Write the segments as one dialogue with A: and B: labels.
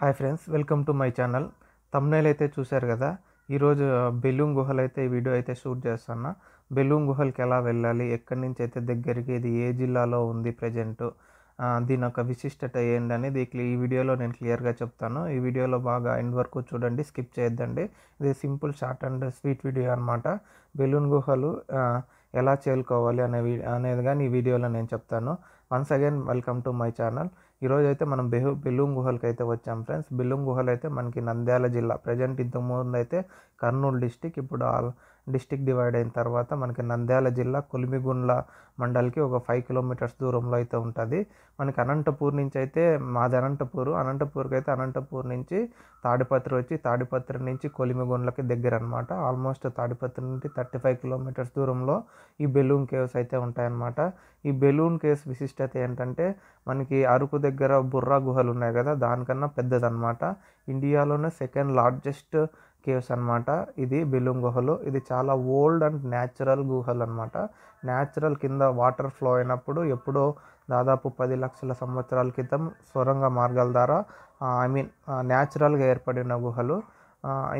A: Hi friends, welcome to my channel. Thumbnail అయితే చూశారు కదా. ఈరోజు బెలూమ్ గుహలు అయితే ఈ వీడియో అయితే షూట్ చేస్తున్నా. బెలూమ్ గుహలకి ఎలా వెళ్ళాలి, ఎక్కడి నుంచి అయితే దగ్గరికి, ఇది ఏ జిల్లాలో ఉంది ప్రజెంట్, దీని యొక్క విశిష్టత ఏంటనేది ఈ వీడియోలో నేను క్లియర్గా చెప్తాను. ఈ వీడియోలో బాగా ఎండ్ వరకు చూడండి, స్కిప్ చేయొద్దండి. ఇది simple short and sweet video అనమాట. బెలూమ్ గుహలు ఎలా చేరుకోవాలి అనేది కానీ ఈ వీడియోలో నేను చెప్తాను. Once again welcome to my channel. ఈరోజు అయితే మనం బెలూమ్ గుహలకి అయితే వచ్చాం ఫ్రెండ్స్. బెలూమ్ గుహలు అయితే మనకి నంద్యాల జిల్లా, ప్రజెంట్ ఇంతకుముందు అయితే కర్నూలు డిస్టిక్, ఇప్పుడు డిస్టిక్ డివైడ్ అయిన తర్వాత మనకి నంద్యాల జిల్లా కొలిమిగుండ్ల మండల్కి ఒక 5 కిలోమీటర్స్ దూరంలో అయితే ఉంటుంది. మనకి అనంతపూర్ నుంచి అయితే, మాది అనంతపూర్కి అయితే అనంతపూర్ నుంచి తాడిపత్రి వచ్చి, తాడిపత్రి నుంచి కొలిమిగుండ్లకి దగ్గర అనమాట. ఆల్మోస్ట్ తాడిపత్రి నుండి 35 కిలోమీటర్స్ దూరంలో ఈ బెలూమ్ కేవ్స్ అయితే ఉంటాయన్నమాట. ఈ బెలూమ్ కేవ్స్ విశిష్టత ఏంటంటే, మనకి అరకు దగ్గర బుర్రా గుహలు ఉన్నాయి కదా, దానికన్నా పెద్దదన్నమాట. ఇండియాలోనే సెకండ్ లార్జెస్ట్ కేవ్స్ అనమాట ఇది బెలూమ్ గుహలు. ఇది చాలా ఓల్డ్ అండ్ న్యాచురల్ గుహలు అనమాట. న్యాచురల్ కింద వాటర్ ఫ్లో అయినప్పుడు ఎప్పుడో దాదాపు 10 లక్షల సంవత్సరాల క్రితం సొరంగ మార్గాల ద్వారా న్యాచురల్గా ఏర్పడిన గుహలు.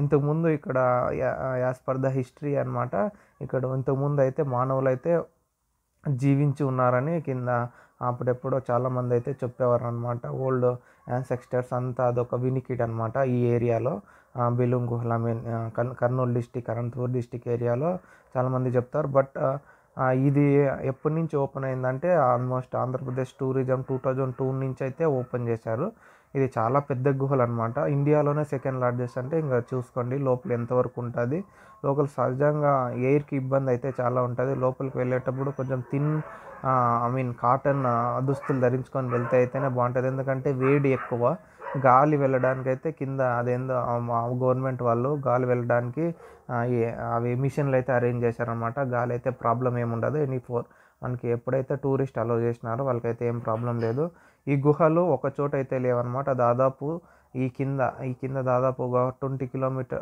A: ఇంతకుముందు ఇక్కడ యాజ్ పర్ ద హిస్టరీ అనమాట, ఇక్కడ ఇంతకుముందు అయితే మానవులు అయితే జీవించి ఉన్నారని కింద అప్పుడెప్పుడో చాలామంది అయితే చెప్పేవారు అనమాట. ఓల్డ్ యాన్సెస్టర్స్ అంతా అదొక వినికిడ్ అనమాట ఈ ఏరియాలో. బెలూమ్ గుహలు కర్నూలు డిస్టిక్, అనంతపూర్ డిస్టిక్ ఏరియాలో చాలామంది చెప్తారు. బట్ ఇది ఎప్పటి నుంచి ఓపెన్ అయిందంటే, ఆల్మోస్ట్ ఆంధ్రప్రదేశ్ టూరిజం 2002 నుంచి అయితే ఓపెన్ చేశారు. ఇది చాలా పెద్ద గుహలు అనమాట. ఇండియాలోనే సెకండ్ లార్జెస్ట్ అంటే ఇంకా చూసుకోండి లోపల ఎంతవరకు ఉంటుంది. లోపల సహజంగా ఎయిర్కి ఇబ్బంది అయితే చాలా ఉంటుంది. లోపలికి వెళ్ళేటప్పుడు కొంచెం కాటన్ దుస్తులు ధరించుకొని వెళ్తే అయితేనే బాగుంటుంది. ఎందుకంటే వేడి ఎక్కువ, గాలి వెళ్ళడానికి అయితే కింద అదేందో గవర్నమెంట్ వాళ్ళు గాలి వెళ్ళడానికి అవి మిషన్లు అయితే అరేంజ్ చేశారనమాట. గాలి అయితే ప్రాబ్లం ఏముండదు. మనకి ఎప్పుడైతే టూరిస్ట్ అలో చేసినారో వాళ్ళకైతే ఏం ప్రాబ్లం లేదు. ఈ గుహలు ఒక చోట అయితే లేవన్నమాట. దాదాపు ఈ కింద దాదాపు ఒక 20 కిలోమీటర్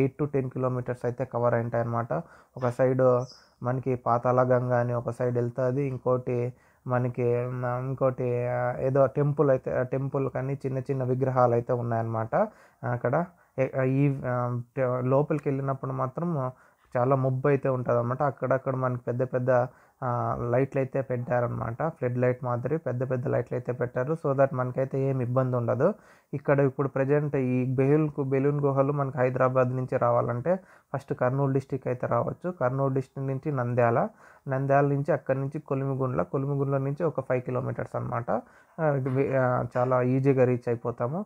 A: 8 to 10 కిలోమీటర్స్ అయితే కవర్ అయింటాయి అనమాట. ఒక సైడ్ మనకి పాతాళ గంగ అని ఒక సైడ్ వెళ్తుంది, ఇంకోటి ఏదో టెంపుల్ కానీ చిన్న చిన్న విగ్రహాలు అయితే ఉన్నాయన్నమాట అక్కడ. ఈ లోపలికి వెళ్ళినప్పుడు మాత్రం చాలా మబ్బు అయితే ఉంటుంది అనమాట. అక్కడక్కడ మనకి పెద్ద పెద్ద లైట్లు అయితే పెట్టారనమాట. ఫ్లడ్ లైట్ మాదిరి పెద్ద పెద్ద లైట్లు అయితే పెట్టారు, సో దట్ మనకైతే ఏం ఇబ్బంది ఉండదు. ఇప్పుడు ప్రజెంట్ ఈ బెలూమ్ గుహలు మనకి హైదరాబాద్ నుంచి రావాలంటే ఫస్ట్ కర్నూలు డిస్టిక్ అయితే రావచ్చు. కర్నూలు డిస్టిక్ నుంచి నంద్యాల నుంచి, అక్కడి నుంచి కొలిమిగుండ్ల నుంచి ఒక 5 కిలోమీటర్స్ అనమాట. చాలా ఈజీగా రీచ్ అయిపోతాము.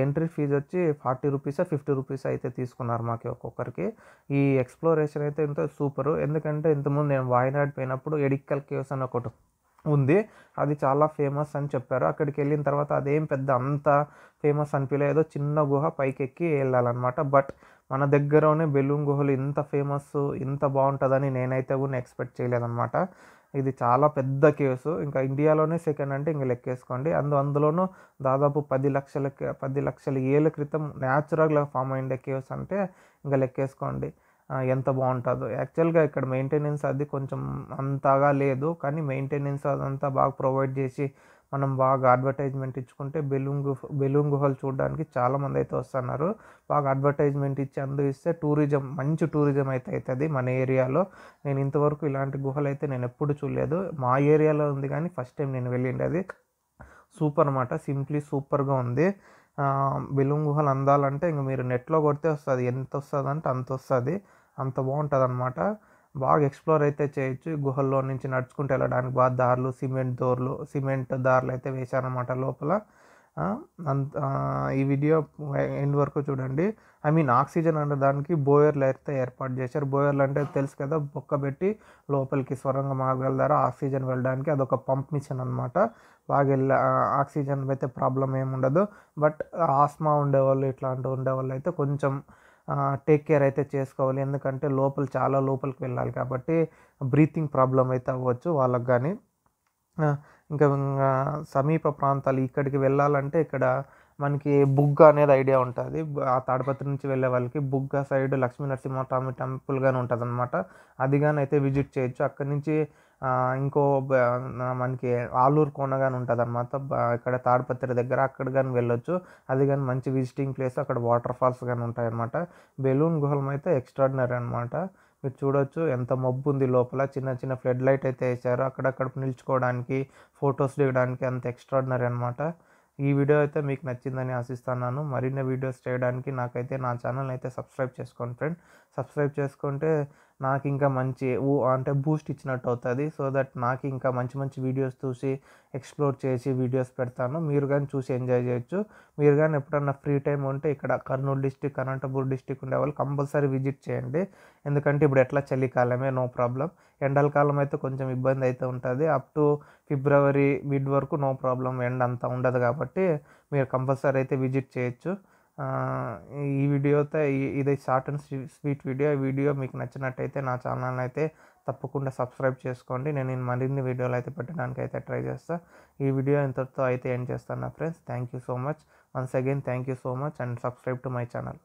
A: ఎంట్రీ ఫీజు వచ్చి 40 రూపీస్ 50 రూపీస్ అయితే తీసుకున్నారు మాకు ఒక్కొక్కరికి. ఈ ఎక్స్ప్లోరేషన్ అయితే ఎంతో సూపరు. ఎందుకంటే ఇంతకుముందు నేను వాయనాడ్ పోయినప్పుడు ఎడిక్కల్ కేవ్స్ అని ఒకటి ఉంది, అది చాలా ఫేమస్ అని చెప్పారు. అక్కడికి వెళ్ళిన తర్వాత అదేం పెద్ద అంత ఫేమస్ అనిపించలేదు, ఏదో చిన్న గుహ పైకి ఎక్కి వెళ్ళాలన్నమాట. బట్ మన దగ్గరనే బెలూమ్ గుహలు ఇంత ఫేమస్, ఇంత బాగుంటుందని నేనైతే కూడా ఎక్స్పెక్ట్ చేయలేదన్నమాట. ఇది చాలా పెద్ద కేవ్స్, ఇంకా ఇండియాలోనే సెకండ్ అంటే ఇంకా లెక్కేసుకోండి. అందులోనూ దాదాపు 10 లక్షల ఏళ్ళ క్రితం న్యాచురల్గా ఫామ్ అయిండే కేవ్స్ అంటే ఇంకా లెక్కేసుకోండి ఎంత బాగుంటుందో. యాక్చువల్గా ఇక్కడ మెయింటెనెన్స్ అది కొంచెం అంతగా లేదు, కానీ మెయింటెనెన్స్ అదంతా బాగా ప్రొవైడ్ చేసి మనం బాగా అడ్వర్టైజ్మెంట్ ఇచ్చుకుంటే బెలూమ్ గుహలు చూడడానికి చాలామంది అయితే వస్తున్నారు. బాగా అడ్వర్టైజ్మెంట్ ఇచ్చి ఇస్తే మంచి టూరిజం అయితే అవుతుంది మన ఏరియాలో. నేను ఇంతవరకు ఇలాంటి గుహలు అయితే నేను ఎప్పుడు చూడలేదు. మా ఏరియాలో ఉంది కానీ ఫస్ట్ టైం నేను వెళ్ళిండేది. సూపర్ అనమాట, సింప్లీ సూపర్గా ఉంది. బెలూమ్ గుహలు అందాలంటే ఇంక మీరు నెట్లో కొడితే వస్తుంది, ఎంత వస్తుంది అంటే అంత వస్తుంది, అంత బాగుంటుంది అనమాట. బాగా ఎక్స్ప్లోర్ అయితే చేయొచ్చు. గుహల్లో నుంచి నడుచుకుంటూ వెళ్ళడానికి బాగా దారులు, సిమెంట్ దారులు అయితే వేశారనమాట లోపల. ఈ వీడియో ఎండ్ వరకు చూడండి. ఆక్సిజన్ దానికి బోయర్లు అయితే ఏర్పాటు చేశారు. బోయర్లు అంటే తెలుసు కదా, బొక్క పెట్టి లోపలికి సొరంగ మార్గాల ద్వారా ఆక్సిజన్ వెళ్ళడానికి అదొక పంప్ మిషన్ అనమాట. బాగా ఆక్సిజన్ అయితే ప్రాబ్లం ఏమి ఉండదు. బట్ ఆస్మా ఉండేవాళ్ళు, ఇట్లాంటివి ఉండేవాళ్ళు అయితే కొంచెం టేక్ కేర్ అయితే చేసుకోవాలి. ఎందుకంటే చాలా లోపలికి వెళ్ళాలి కాబట్టి బ్రీతింగ్ ప్రాబ్లం అయితే అవ్వచ్చు వాళ్ళకి. కానీ ఇంకా సమీప ప్రాంతాలు ఇక్కడికి వెళ్ళాలంటే ఇక్కడ మనకి బుగ్గ అనేది ఐడియా ఉంటుంది. ఆ తాడిపత్రి నుంచి వెళ్ళే వాళ్ళకి బుగ్గ సైడ్ లక్ష్మీ నరసింహస్వామి టెంపుల్ కానీ ఉంటుంది అనమాట. అది కానీ అయితే విజిట్ చేయొచ్చు. అక్కడి నుంచి ఇంకో మనకి ఆలూరు కోన గాని ఉంటదనమాట. ఇక్కడ తాడిపత్రి దగ్గర అక్కడ గాని వెళ్ళొచ్చు. అది గాని మంచి విజిటింగ్ ప్లేస్. అక్కడ వాటర్ ఫాల్స్ గాని ఉంటాయన్నమాట. బెలూన్ గుహలం అయితే ఎక్స్ట్రాడినరీ అనమాట. మీరు చూడొచ్చు ఎంత మబ్బుంది లోపల. చిన్న చిన్న ఫ్లడ్ లైట్ అయితే ఏశారు. అక్కడక్కడ నిల్చుకోవడానికి, ఫోటోస్ దిగడానికి అంత ఎక్స్ట్రాడినరీ అనమాట. ఈ వీడియో అయితే మీకు నచ్చిందని ఆశిస్తున్నాను. మరిన్ని వీడియోస్ చేయడానికి నాకైతే నా ఛానల్‌ని అయితే సబ్స్క్రైబ్ చేసుకోండి ఫ్రెండ్. సబ్స్క్రైబ్ చేసుకుంటే నాకు ఇంకా మంచి అంటే బూస్ట్ ఇచ్చినట్టు అవుతది. సో దట్ నాకు ఇంకా మంచి మంచి వీడియోస్ చూసి ఎక్స్‌ప్లోర్ చేసి వీడియోస్ పెడతాను. మీరు గాని చూసి ఎంజాయ్ చేయొచ్చు. మీరు గాని ఎప్పుడన్నా ఫ్రీ టైమ్ ఉంటే ఇక్కడ కర్నూలు డిస్ట్రిక్ట్, అనంతపూర్ డిస్ట్రిక్ట్ ఉండేవాళ్ళు కంపల్సరీ విజిట్ చేయండి. ఎందుకంటే ఇప్పుడు ఎట్లా చలికాలమే, నో ప్రాబ్లమ్. ఎండల కాలం అయితే కొంచెం ఇబ్బంది అయితే ఉంటది. అప్ టు ఫిబ్రవరి మిడ్ వరకు నో ప్రాబ్లమ్. ఎండ అంత ఉండదు కాబట్టి మీరు కంపల్సరీ అయితే విజిట్ చేయొచ్చు. ఈ వీడియోతో ఇది షార్ట్ అండ్ స్వీట్ వీడియో. ఈ వీడియో మీకు నచ్చినట్టయితే నా ఛానల్ని అయితే తప్పకుండా సబ్స్క్రైబ్ చేసుకోండి. నేను మరిన్ని వీడియోలు అయితే పెట్టడానికి అయితే ట్రై చేస్తాను. ఈ వీడియో ఇంతటితో అయితే ఎండ్ చేస్తాను నా friends. Thank you so much. Once again thank you so much and subscribe to my channel.